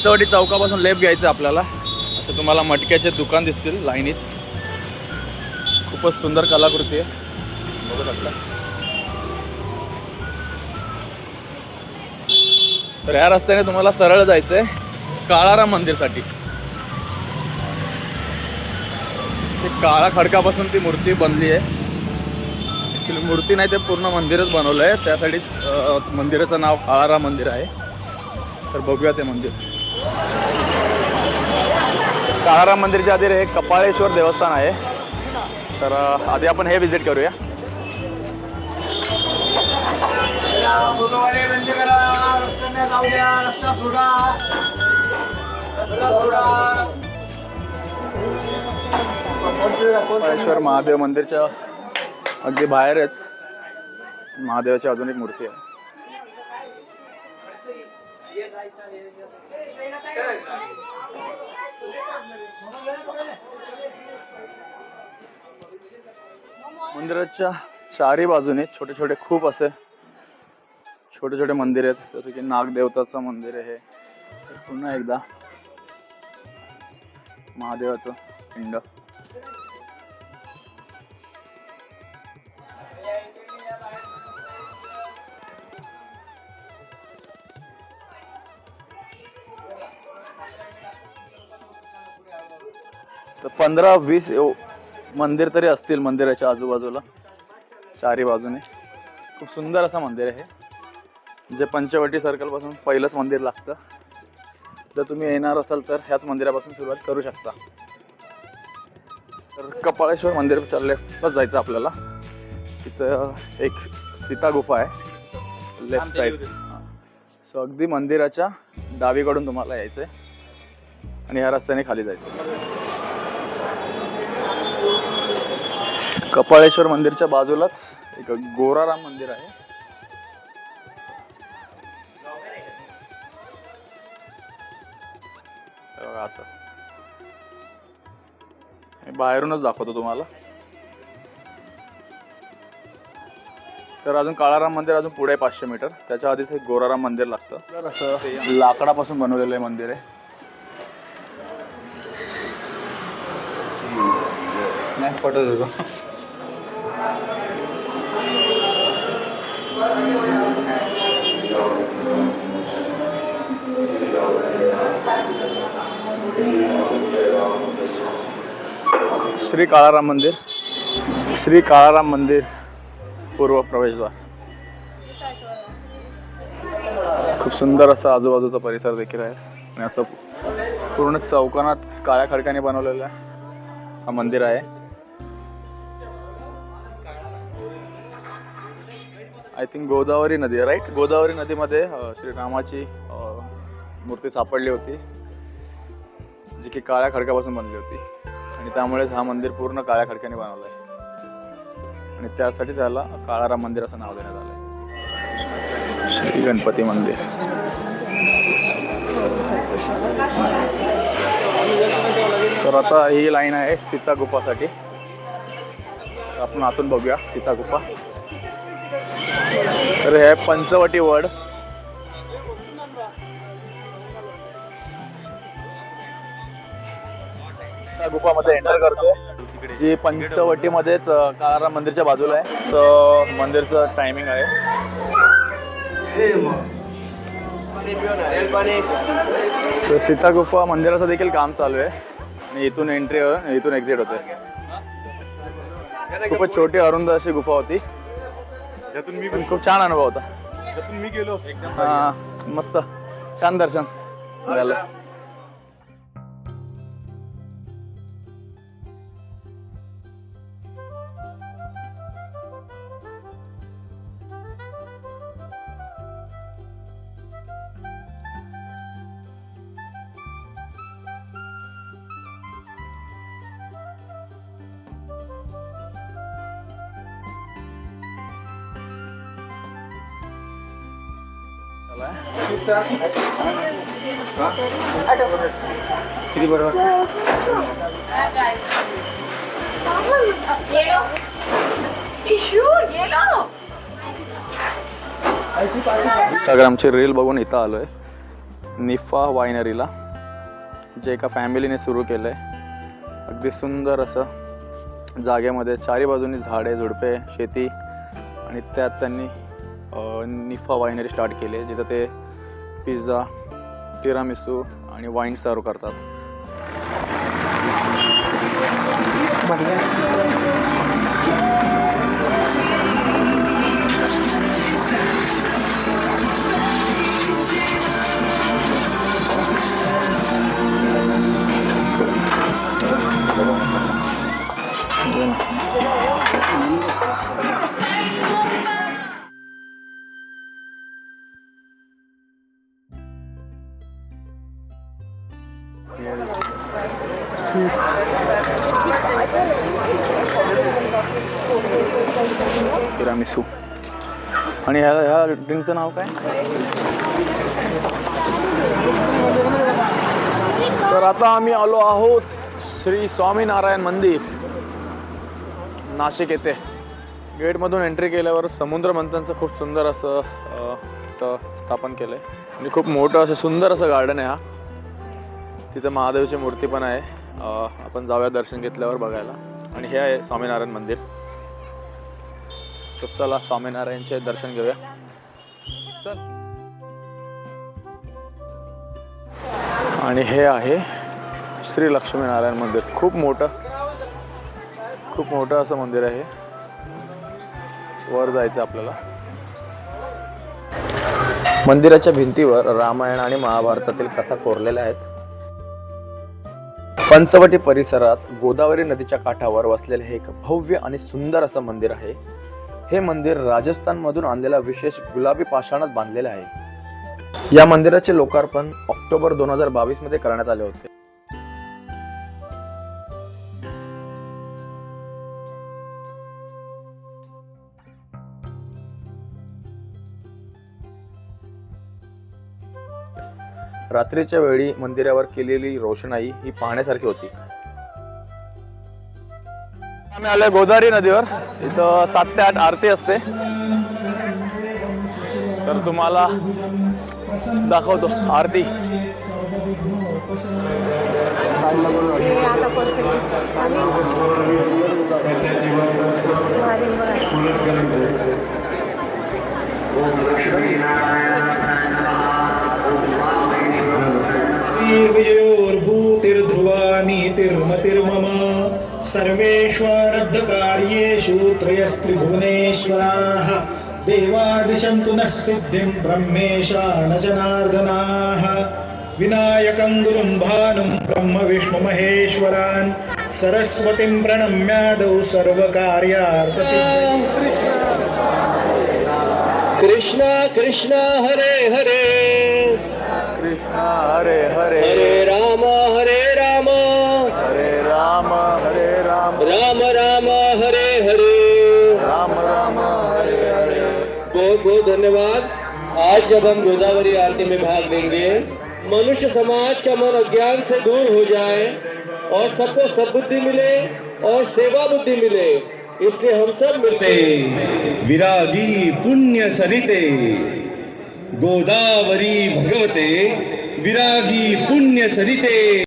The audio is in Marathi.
पंचवटी चौकापासून लेफ्ट घ्यायचं आपल्याला. असं तुम्हाला मटक्याचे दुकान दिसतील लाईनीत. खूपच सुंदर कलाकृती आहे, बघू शकता. तर या रस्त्याने तुम्हाला सरळ जायचं आहे काळाराम मंदिरसाठी. ते काळा खडकापासून ती मूर्ती बनली आहे. ॲक्च्युली मूर्ती नाही, ते पूर्ण मंदिरच बनवलं आहे. त्यासाठीच मंदिराचं नाव काळाराम मंदिर आहे. तर बघूया ते मंदिर. काळाराम मंदिरच्या आधी हे कपाळेश्वर देवस्थान आहे. तर आधी आपण हे विजिट करूया. कपाळेश्वर महादेव मंदिरच्या अगदी बाहेरच महादेवाची अजून एक मूर्ती आहे. मंदिराच्या चारी बाजूने छोटे छोटे खूप असे छोटे छोटे मंदिर आहेत. जसं की नागदेवताचं मंदिर आहे. पुन्हा एकदा महादेवाचं पिंड. तर 15-20 मंदिर तरी असतील मंदिराच्या आजूबाजूला चारी बाजूने. खूप सुंदर असं मंदिर आहे. जे पंचवटी सर्कल पासून पहिलंच मंदिर लागतं. जर तुम्ही येणार असाल तर ह्याच मंदिरापासून सुरुवात करू शकता. तर कपाळेश्वर मंदिर लेफ्टलाच जायचं आपल्याला. तिथं एक सीता गुफा आहे लेफ्ट साईड. सो अगदी मंदिराच्या डावीकडून तुम्हाला यायचंय आणि ह्या रस्त्याने खाली जायचं. कपाळेश्वर मंदिरच्या बाजूलाच एक गोराराम मंदिर आहे. असं बाहेरूनच दाखवतो तुम्हाला. तर अजून काळाराम मंदिर अजून पुढे 500 मीटर. त्याच्या आधीच एक गोराराम मंदिर लागतं. तर असं लाकडापासून बनवलेलं आहे मंदिर आहे. स्नॅक पटत होतो. श्री काळाराम मंदिर. श्री काळाराम मंदिर पूर्व प्रवेशद्वार. खूप सुंदर असा आजूबाजूचा परिसर देखील आहे. आणि असं पूर्ण चौकोनात काळ्या खडकाने बनवलेलं हा मंदिर आहे. आय थिंक गोदावरी नदी आहे, राईट. गोदावरी नदीमध्ये श्रीरामाची मूर्ती सापडली होती, जी की काळ्या खडकापासून बनली होती. आणि त्यामुळेच हा मंदिर पूर्ण काळ्या खडकाने बनवलं आहे. आणि त्यासाठी त्याला काळाराम मंदिर असं नाव देण्यात आलं आहे. श्री गणपती मंदिर. तर आता ही लाईन आहे सीता गुफासाठी. आपण आतून बघूया सीता गुफा. तर हे पंचवटी वड. त्या गुफामध्ये एंटर करतोय, जी पंचवटीमध्येच काळाराम मंदिरच्या बाजूला आहे. सो मंदिरचं टायमिंग आहे. तर सीता गुफा मंदिराचं देखील काम चालू आहे. आणि इथून एंट्री इथून एक्झिट होते. खूपच छोटी अरुंद अशी गुफा होती. पण खूप छान अनुभव होता. मी गेलो मस्त छान दर्शन झालं. किती बरोबर इंस्टाग्रामची रील बघून इथं आलोय. निफा वायनरीला, जे एका फॅमिलीने सुरू केलं आहे. अगदी सुंदर असं जागेमध्ये चारी बाजूनी झाडे झुडपे शेती आणि त्यात त्यांनी निफा वायनरी स्टार्ट केली आहे, जिथं ते पिझ्झा तिरामिसू आणि वाईन सर्व करतात. तिरामिसू. आणि ह्या ड्रिंकचं नाव काय? तर आता आम्ही आलो आहोत श्री स्वामीनारायण मंदिर, नाशिक येथे. गेटमधून एंट्री केल्यावर समुद्र मंथनचं खूप सुंदर असं स्थापन केलं आहे आणि खूप मोठं असं सुंदर असं गार्डन आहे. हा तिथं महादेवची मूर्ती पण आहे. आपण जाऊया दर्शन घेतल्यावर बघायला. आणि हे आहे स्वामीनारायण मंदिर. तर चला स्वामीनारायणचे दर्शन घेऊया. चल. आणि हे आहे श्री लक्ष्मीनारायण मंदिर. खूप मोठं असं मंदिर आहे. वर जायचं आपल्याला. मंदिराच्या भिंतीवर रामायण आणि महाभारतातील कथा कोरलेल्या आहेत. पंचवटी परिसरात गोदावरी नदीच्या काठावर वसलेले हे एक भव्य आणि सुंदर असं मंदिर आहे. हे मंदिर राजस्थानमधून आणलेल्या विशेष गुलाबी पाषाणात बांधलेले आहे. या मंदिराचे लोकार्पण ऑक्टोबर 2022 मध्ये करण्यात आले होते. रात्रीच्या वेळी मंदिरावर केलेली रोषणाई ही पाहण्यासारखी होती. आम्ही आलोय गोदावरी नदीवर. इथं 7 ते 8 आरती असते. तर तुम्हाला दाखवतो आरती. विजयोर्भूतिर्ध्रुवा नीतिर्मतिर्मम सर्वेष्वरद्धकार्येषु त्रयस्त्रिभुवनेश्वराः देवादिशन्तु नः सिद्धिं ब्रह्मेशा न जनार्दनाः विनायकं गुरुं भानुं ब्रह्म विष्णु महेश्वरान् सरस्वतीं प्रणम्यादौ सर्वकार्यार्थसिद्धिं. कृष्ण कृष्ण हरे हरे कृष्ण हरे हरे हरे राम हरे राम हरे राम हरे राम राम राम हरे हरे राम राम हरे हरे. बहुत बहुत धन्यवाद. आज जब हम गोदावरी आरती में भाग लेंगे, मनुष्य समाज का मन अज्ञान से दूर हो जाए और सबको सद्बुद्धि मिले और सेवा बुद्धि मिले, इससे हम सब मिलते. विरागी पुण्य सरिते गोदावरी भगवते विरागी पुण्य सरिते.